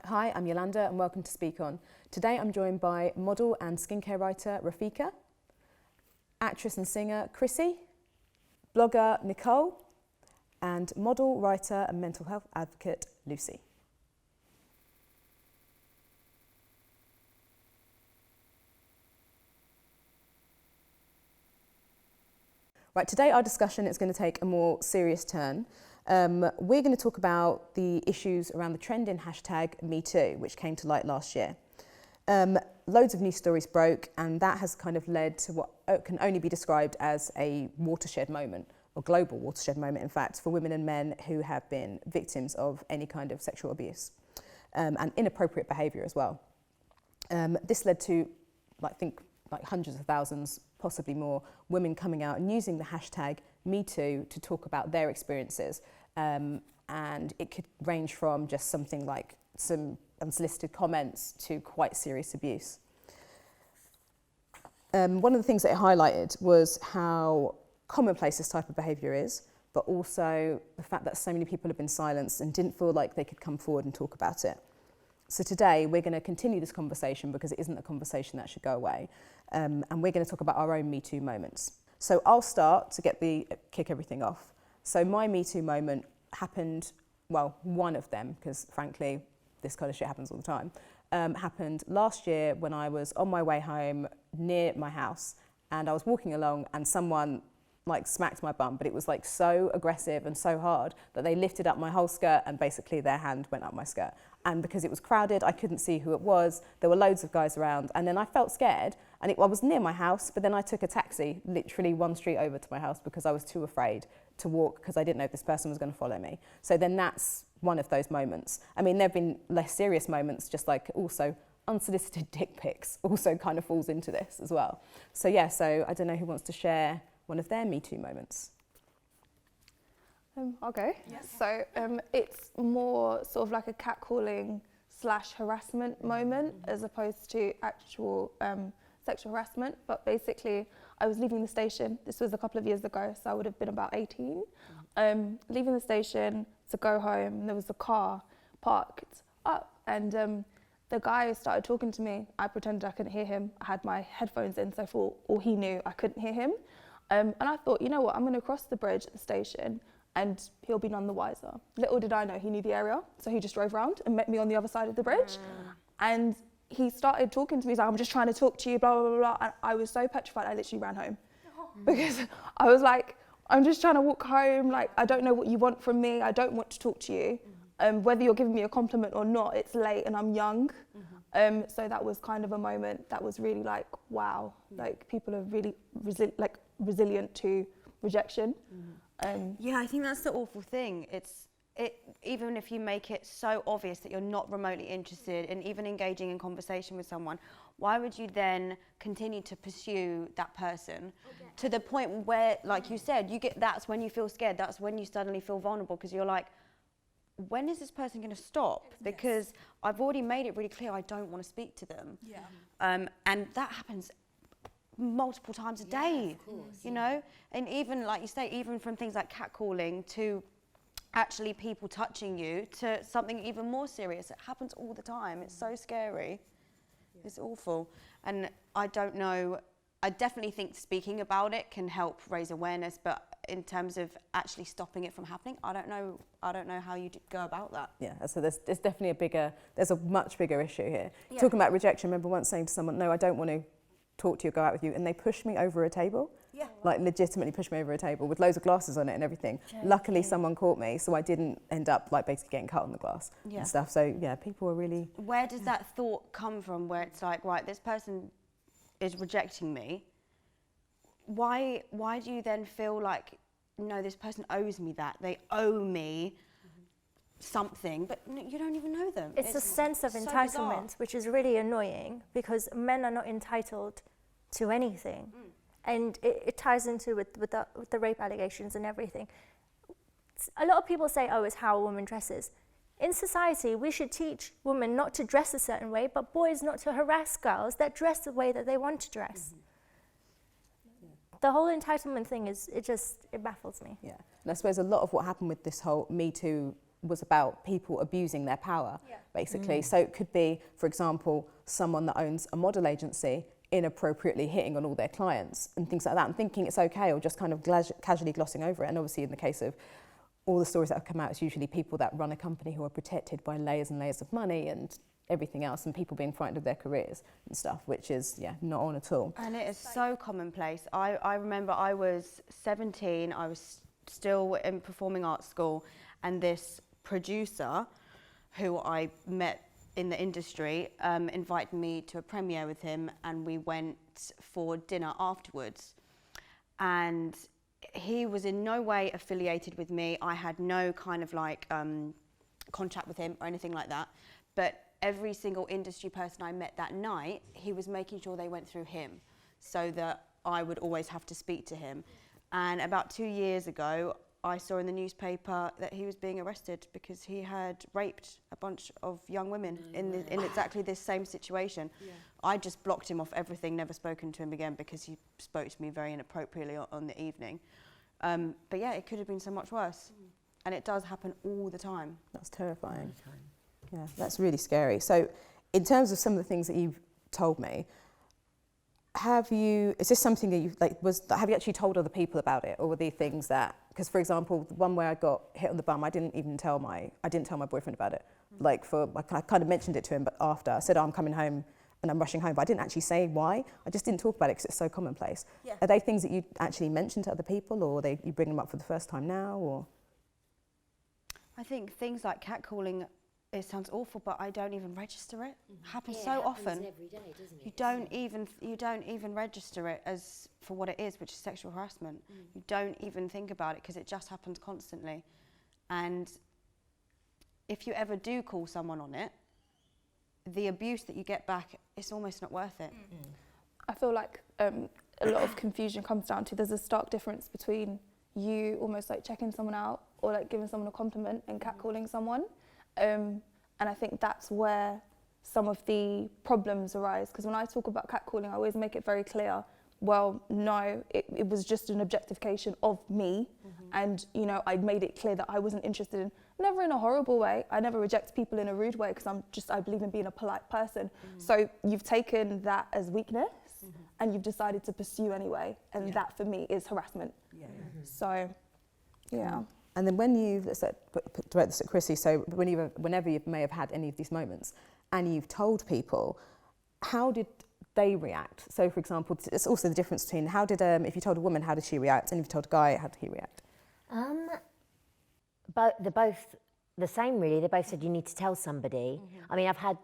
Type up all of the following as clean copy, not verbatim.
Hi, I'm Yolanda and welcome to Speak On. Today I'm joined by model and skincare writer Rafika, actress and singer Chrissy, blogger Nicole, and model, writer and mental health advocate Lucy. Right, today our discussion is going to take a more serious turn. We're going to talk about the issues around the trending hashtag #MeToo, which came to light last year. Loads of news stories broke, and that has kind of led to what can only be described as a watershed moment, or global watershed moment, in fact, for women and men who have been victims of any kind of sexual abuse and inappropriate behaviour as well. This led to, I think, hundreds of thousands, possibly more, women coming out and using the hashtag #MeToo to talk about their experiences. And it could range from just something like some unsolicited comments to quite serious abuse. One of the things that it highlighted was how commonplace this type of behaviour is, but also the fact that so many people have been silenced and didn't feel like they could come forward and talk about it. So today we're going to continue this conversation because it isn't a conversation that should go away, and we're going to talk about our own #MeToo moments. So I'll start to kick everything off. So my #MeToo moment happened, well, one of them, because frankly this kind of shit happens all the time, happened last year when I was on my way home near my house, and I was walking along and someone smacked my bum, but it was so aggressive and so hard that they lifted up my whole skirt and basically their hand went up my skirt. And because it was crowded, I couldn't see who it was. There were loads of guys around, and then I felt scared, and I was near my house, but then I took a taxi literally one street over to my house because I was too afraid to walk because I didn't know if this person was going to follow me. So then that's one of those moments. I mean, there have been less serious moments, just also unsolicited dick pics also kind of falls into this as well. So yeah, so I don't know who wants to share one of their #MeToo moments. I'll go. Yes. So it's more sort of like a catcalling / harassment moment as opposed to actual sexual harassment. But basically, I was leaving the station. This was a couple of years ago, so I would have been about 18. Leaving the station to go home, there was a car parked up, and the guy started talking to me. I pretended I couldn't hear him. I had my headphones in, so for all he knew, I couldn't hear him. And I thought, you know what, I'm going to cross the bridge at the station and he'll be none the wiser. Little did I know he knew the area, so he just drove around and met me on the other side of the bridge. And he started talking to me, he's like, I'm just trying to talk to you, blah, blah, blah, blah. And I was so petrified, I literally ran home. Because I was like, I'm just trying to walk home, I don't know what you want from me, I don't want to talk to you. Whether you're giving me a compliment or not, it's late and I'm young. So that was kind of a moment that was really wow, people are really resilient to rejection. Yeah, I think that's the awful thing. Even if you make it so obvious that you're not remotely interested in even engaging in conversation with someone, why would you then continue to pursue that person to the point where, like you said, that's when you feel scared, that's when you suddenly feel vulnerable, because you're like, when is this person going to stop? Because I've already made it really clear I don't want to speak to them. And that happens multiple times a day, you know? And even, like you say, even from things like catcalling to actually people touching you to something even more serious. It happens all the time. It's so scary. It's awful. And I don't know, I definitely think speaking about it can help raise awareness, but in terms of actually stopping it from happening, I don't know how you go about that. Yeah, so there's definitely there's a much bigger issue here. Yeah. Talking about rejection, I remember once saying to someone, no, I don't want to talk to you, go out with you, and they pushed me over a table. Yeah. Legitimately pushed me over a table with loads of glasses on it and everything. Luckily someone caught me, so I didn't end up basically getting cut on the glass and stuff. So yeah, people are really... Where does that thought come from, where it's like, right, this person is rejecting me? Why do you then feel like, no, this person owes me that, they owe me something, but you don't even know them? It's a sense of entitlement, which is really annoying, because men are not entitled to anything. And it ties into with the rape allegations and everything. A lot of people say, oh, it's how a woman dresses. In society, we should teach women not to dress a certain way, but boys not to harass girls that dress the way that they want to dress. The whole entitlement thing it baffles me. Yeah, and I suppose a lot of what happened with this whole Me Too was about people abusing their power, basically. So it could be, for example, someone that owns a model agency inappropriately hitting on all their clients and things like that, and thinking it's okay, or just kind of casually glossing over it. And obviously in the case of all the stories that have come out, it's usually people that run a company who are protected by layers and layers of money and everything else, and people being frightened of their careers and stuff, which is, not on at all. And it is so commonplace. I remember I was 17, I was still in performing arts school, and this producer who I met in the industry invited me to a premiere with him, and we went for dinner afterwards. And he was in no way affiliated with me. I had no kind of like contact with him or anything like that. But every single industry person I met that night, he was making sure they went through him so that I would always have to speak to him. And about 2 years ago, I saw in the newspaper that he was being arrested because he had raped a bunch of young women in exactly this same situation. I just blocked him off everything, never spoken to him again because he spoke to me very inappropriately on the evening. But yeah, it could have been so much worse. And it does happen all the time. That's terrifying. Yeah, that's really scary. So in terms of some of the things that you've told me, is this something that have you actually told other people about it, or were they things that, because for example, the one where I got hit on the bum, I didn't tell my boyfriend about it. I kind of mentioned it to him, but after I said, I'm coming home and I'm rushing home, but I didn't actually say why. I just didn't talk about it because it's so commonplace. Yeah. Are they things that you actually mention to other people, or you bring them up for the first time now, or? I think things like catcalling, it sounds awful, but I don't even register it. Happens so often. Every day, doesn't it? You don't even register it as for what it is, which is sexual harassment. You don't even think about it because it just happens constantly. And if you ever do call someone on it, the abuse that you get back, it's almost not worth it. I feel like a lot of confusion comes down to there's a stark difference between you almost like checking someone out or like giving someone a compliment and catcalling someone. And I think that's where some of the problems arise, because when I talk about catcalling, I always make it very clear, well, no, it was just an objectification of me. And, I'd made it clear that I wasn't interested in, never in a horrible way. I never reject people in a rude way because I believe in being a polite person. So you've taken that as weakness and you've decided to pursue anyway. And that for me is harassment. So, yeah. And then when you've direct this at Chrissy, so whenever you may have had any of these moments and you've told people, how did they react? So for example, it's also the difference between if you told a woman, how did she react? And if you told a guy, how did he react? But they're both the same, really. They both said you need to tell somebody. I mean, I've had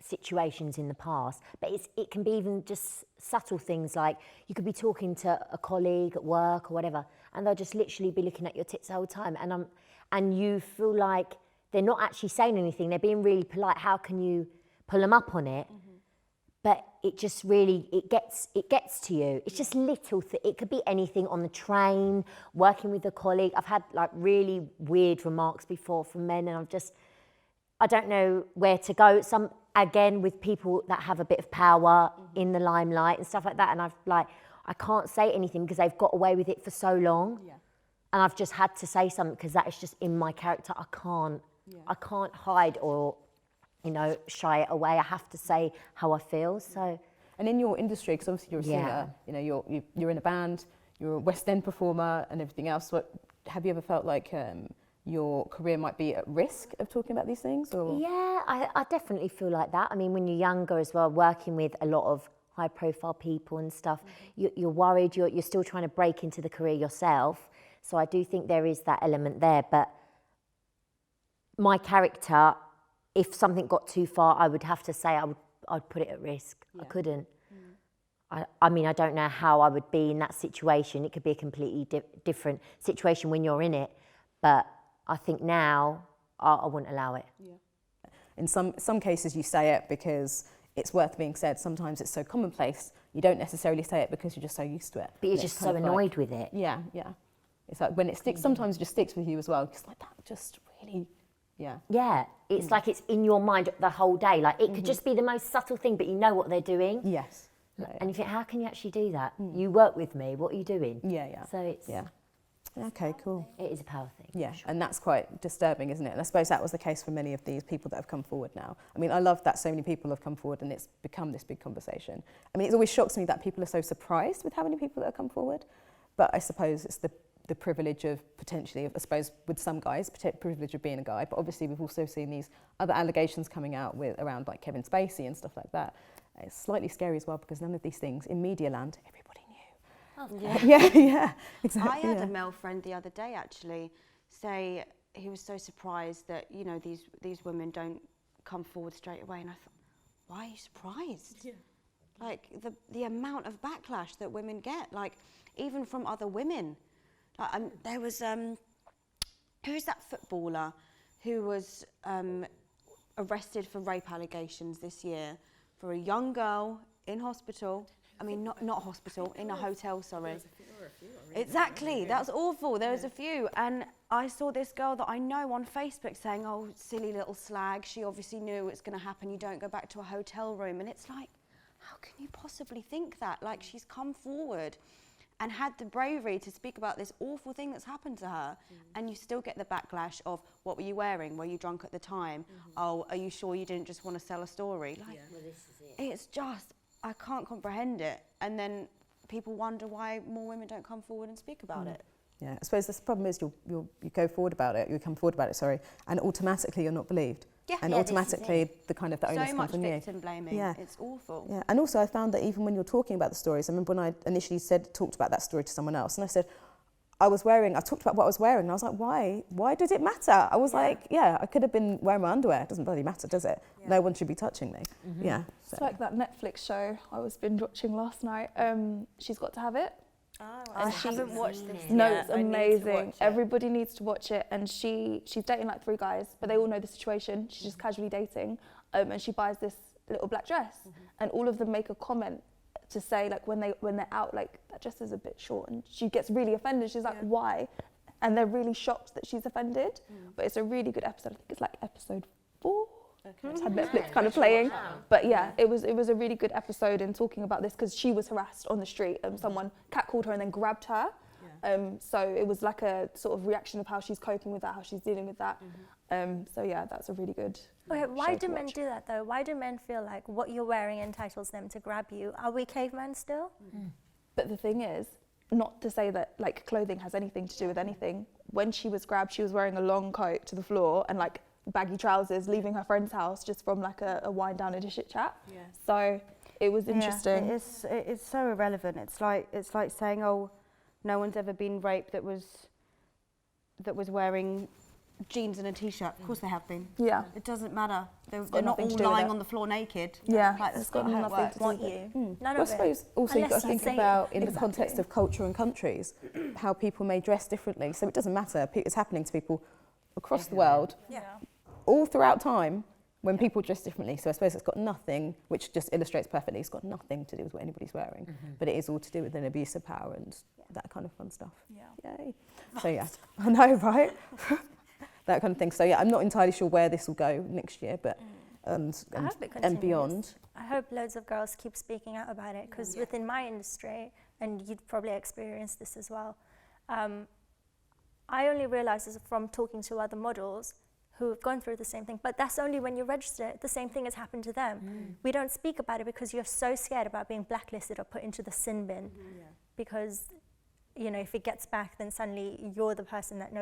situations in the past, but it can be even just subtle things like you could be talking to a colleague at work or whatever, and they'll just literally be looking at your tits the whole time, and you feel like they're not actually saying anything, they're being really polite. How can you pull them up on it? But it just really, it gets to you. It's just little, it could be anything on the train, working with a colleague. I've had like really weird remarks before from men, and I don't know where to go. Again, with people that have a bit of power in the limelight and stuff like that, and I can't say anything because they've got away with it for so long, and I've just had to say something because that is just in my character. I can't hide or shy it away. I have to say how I feel. So, and in your industry, because obviously you're a singer, you're in a band, you're a West End performer, and everything else. Have you ever felt like your career might be at risk of talking about these things? Or? Yeah, I definitely feel like that. I mean, when you're younger as well, working with a lot of high-profile people and stuff, you're worried. You're still trying to break into the career yourself. So I do think there is that element there. But my character, if something got too far, I would have to say I'd put it at risk. I couldn't. I mean, I don't know how I would be in that situation. It could be a completely different situation when you're in it. But I think now I wouldn't allow it. Yeah. In some cases you say it because it's worth being said. Sometimes it's so commonplace, you don't necessarily say it because you're just so used to it. But you're just so annoyed with it. Yeah. It's like when it sticks, sometimes it just sticks with you as well. It's like that just really, Yeah, it's like it's in your mind the whole day. Like it could just be the most subtle thing, but you know what they're doing. Yes. And you think, how can you actually do that? You work with me, what are you doing? Yeah. So it's... Yeah. Okay, cool. It is a power thing. Yeah, and that's quite disturbing, isn't it? And I suppose that was the case for many of these people that have come forward now. I mean, I love that so many people have come forward and it's become this big conversation. I mean, it always shocks me that people are so surprised with how many people that have come forward. But I suppose it's the privilege of potentially, I suppose, with some guys, privilege of being a guy. But obviously, we've also seen these other allegations coming out around like Kevin Spacey and stuff like that. It's slightly scary as well because none of these things in media land, everybody knew. Yeah, exactly. I had a male friend the other day actually say he was so surprised that, you know, these women don't come forward straight away, and I thought, why are you surprised? Yeah. Like the amount of backlash that women get, like even from other women. Like, there was who's that footballer who was arrested for rape allegations this year for a young girl in hospital. I mean, not hospital, in a hotel, sorry. Exactly, that's awful. There was a few. And I saw this girl that I know on Facebook saying, oh, silly little slag, she obviously knew it's going to happen, you don't go back to a hotel room. And it's like, how can you possibly think that? Like, she's come forward and had the bravery to speak about this awful thing that's happened to her, and you still get the backlash of, what were you wearing? Were you drunk at the time? Oh, are you sure you didn't just want to sell a story? Like, Well, this is it. it's just, I can't comprehend it. And then people wonder why more women don't come forward and speak about it. Yeah, I suppose the problem is you go forward about it, you come forward about it, sorry, and automatically you're not believed. Yeah. And Yeah, this is automatically the kind of the onus So comes much on you. victim blaming. Yeah. It's awful. Yeah, and also I found that even when you're talking about the stories, I remember when I initially talked about that story to someone else, and I said, I talked about what I was wearing, and I was like, why does it matter? I was like, I could have been wearing my underwear, it doesn't bloody matter, does it? Yeah. No one should be touching me. Yeah. So. It's like that Netflix show I was binge watching last night. She's Got to Have It. Oh, And I haven't watched this No, yet. it's I need to amazing. watch it. Everybody needs to watch it. And she's dating like 3 guys, but they all know the situation. She's just casually dating, and she buys this little black dress, and all of them make a comment to say, like, when they're out, like, that dress is a bit short, and she gets really offended. She's like, why? And they're really shocked that she's offended. But it's a really good episode. I think it's like episode 4. It's had Netflix kind of playing, but yeah, it was a really good episode in talking about this because she was harassed on the street and someone catcalled her and then grabbed her. So it was like a sort of reaction of how she's coping with that, how she's dealing with that. So yeah, that's a really good. Okay, why show do to men watch. do that though? Why do men feel like what you're wearing entitles them to grab you? Are we cavemen still? But the thing is, not to say that like clothing has anything to do with anything. When she was grabbed, she was wearing a long coat to the floor and like baggy trousers, leaving her friend's house just from like a wind down and a chit chat. So it was interesting. Yeah, it's so irrelevant. It's like saying, oh, no one's ever been raped that was wearing jeans and a t-shirt. Of course they have been. Yeah. It doesn't matter. They're got not nothing all to do with lying it. on the floor naked. Yeah, Like, it's that's got not how it nothing works. to do Want with you? it. None Well, I of it. suppose also you've got Unless to you think say about in the Exactly. context of culture and countries, how people may dress differently. So it doesn't matter. It's happening to people across the world, all throughout time, when people dress differently. So I suppose it's got nothing, which just illustrates perfectly, it's got nothing to do with what anybody's wearing, but it is all to do with an abuse of power and that kind of fun stuff. Yay. So yeah, I know, right? That kind of thing. So yeah, I'm not entirely sure where this will go next year, but I hope it and continues. beyond. I hope loads of girls keep speaking out about it because within my industry, and you'd probably experienced this as well, I only realised this from talking to other models who have gone through the same thing, but that's only when you register. The same thing has happened to them. We don't speak about it because you're so scared about being blacklisted or put into the sin bin because, you know, if it gets back, then suddenly you're the person that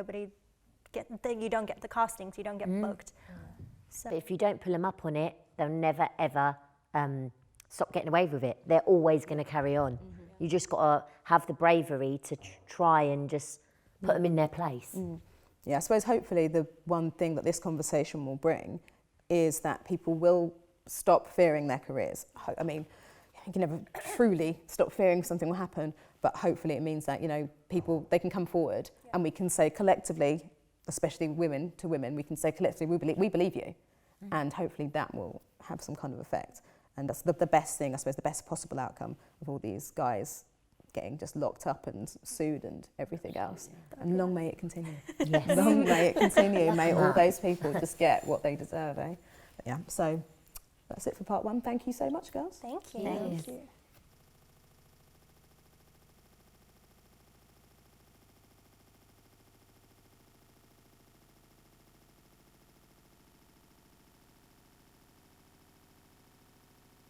you don't get the castings, you don't get booked. So But if you don't pull them up on it, they'll never ever stop getting away with it. They're always going to carry on. You just got to have the bravery to try and just put them in their place. Yeah, I suppose hopefully the one thing that this conversation will bring is that people will stop fearing their careers. I mean, you can never truly stop fearing something will happen, but hopefully it means that, you know, people, they can come forward and we can say collectively, especially women to women, we can say collectively, we believe you. And hopefully that will have some kind of effect. And that's the best thing, I suppose, the best possible outcome of all these guys getting just locked up and sued and everything else. And long may it continue. Yes. Long may it continue. May all those people just get what they deserve, eh? But yeah, so that's it for part 1. Thank you so much, girls. thank you. Thank Thank you.